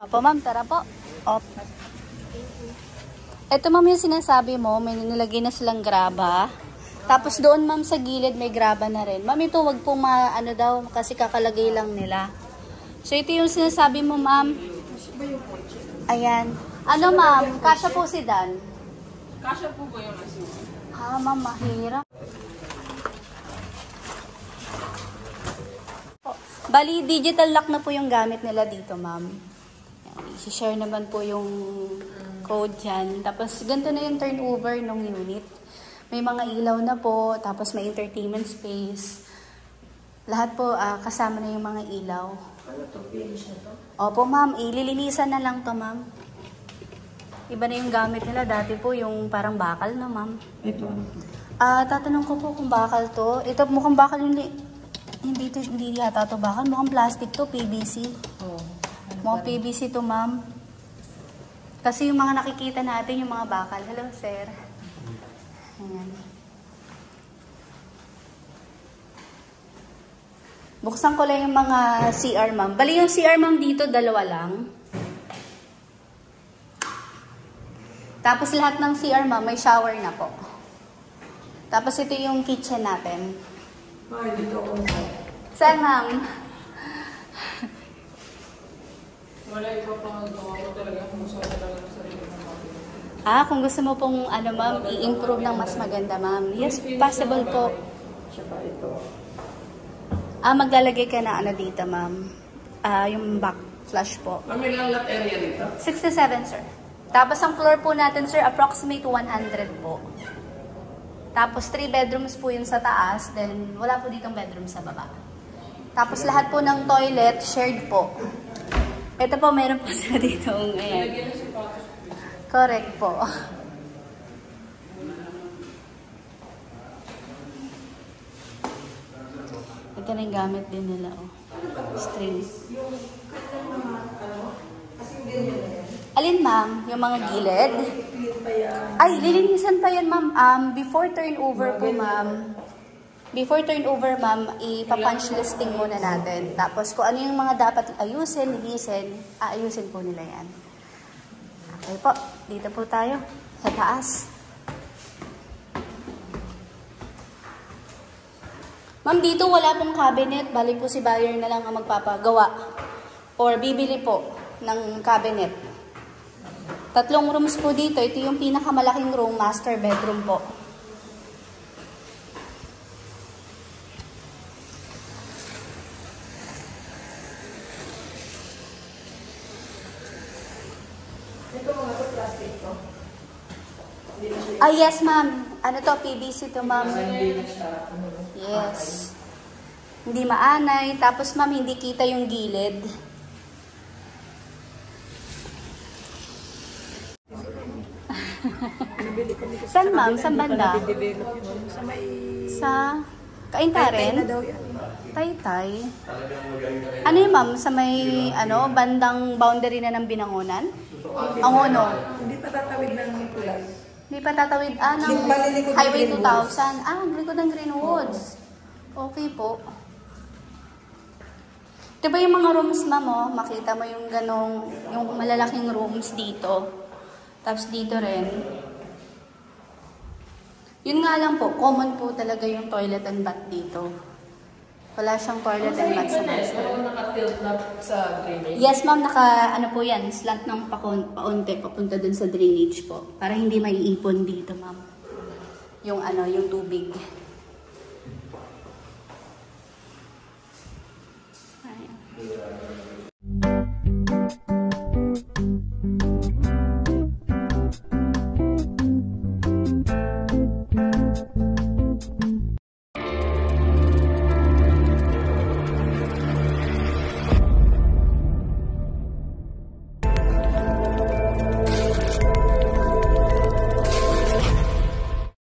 Opo, ma'am. Tara po. Opo. Ito, ma'am, yung sinasabi mo, may nilagay na silang graba. Tapos doon, ma'am, sa gilid may graba na rin. Ma'am, ito wag pong ano daw, kasi kakalagay lang nila. So, ito yung sinasabi mo, ma'am. Ayan. Ano, ma'am? Kasya po si Dan? Kasya po ba yung asin? Ha, ma'am, mahirap. Bali, digital lock na po yung gamit nila dito, ma'am. I-share naman po yung code dyan. Tapos, ganito na yung turnover ng unit. May mga ilaw na po, tapos may entertainment space. Lahat po, kasama na yung mga ilaw. Ano to? Finish na to? Opo, ma'am. Ililinisan na lang to, ma'am. Iba na yung gamit nila. Dati po yung parang bakal, no, ma'am? Ito. Tatanong ko po kung bakal to. Ito, mukhang bakal hindi yata to bakal. Mukhang plastic to, PVC. Oo. Mukhang PVC to, ma'am. Kasi yung mga nakikita natin, yung mga bakal. Hello, sir. Ayan. Buksan ko lang yung mga CR, ma'am. Bali yung CR, ma'am, dito, dalawa lang. Tapos lahat ng CR, ma'am, may shower na po. Tapos ito yung kitchen natin. Ay, dito ako. Saan, ma'am? Wala iba pang gawa ko talaga kung gusto ko talaga ng sarili ng Kung gusto mo pong, ma'am, i-improve ng mas maganda, ma'am. Yes, possible po. Tsaka ito. Maglalagay ka na dito, ma'am. Yung back flush po. May lang lot area dito? 67, sir. Tapos ang floor po natin, sir, approximate 100 po. Tapos 3 bedrooms po yun sa taas, then wala po ditong bedroom sa baba. Tapos lahat po ng toilet, shared po. Ito po, meron po sa dito. Ayan. Lagyan na sapatos. Correct po. Ito na yung gamit din nila, oh. String. Alin, ma'am? Yung mga gilid? Ay, lilinisan pa yan, ma'am. Before turnover po, ma'am. Before turnover, ma'am, ipa-punch listing muna natin. Tapos, kung ano yung mga dapat ayusin, linisin, aayusin po nila yan. Okay po. Dito po tayo. Sa taas. Ma'am, dito wala pong cabinet. Bali po si buyer na lang ang magpapagawa. Or bibili po ng cabinet. 3 rooms po dito. Ito yung pinakamalaking room, master bedroom po. Ito mga to plastic to. Yes, ma'am. Ano to? PVC to, ma'am. Hindi na siya. Yes. Hindi maanay. Tapos, ma'am, hindi kita yung gilid. Saan, ma'am? Saan banda? Sa may... Sa Kaintarin? na daw yan. Taytay. Ano yun, ma'am? Sa may, bandang boundary na ng Binangonan? Angono. Hindi pa tatawid ng Nicolas. Hindi pa tatawid, ng Highway 2000. Likod ng Greenwoods. Okay po. Diba yung mga rooms, ma'am, oh? Makita mo yung yung malalaking rooms dito. Tapos dito rin. Yun nga lang po, common po talaga yung toilet and bath dito. Wala siyang toilet and bath sa master. Naka-tilt na sa drainage? Yes, ma'am, ano po yan, slant ng paunti, papunta dun sa drainage po. Para hindi maiipon dito, ma'am. Yung yung tubig. Ayan.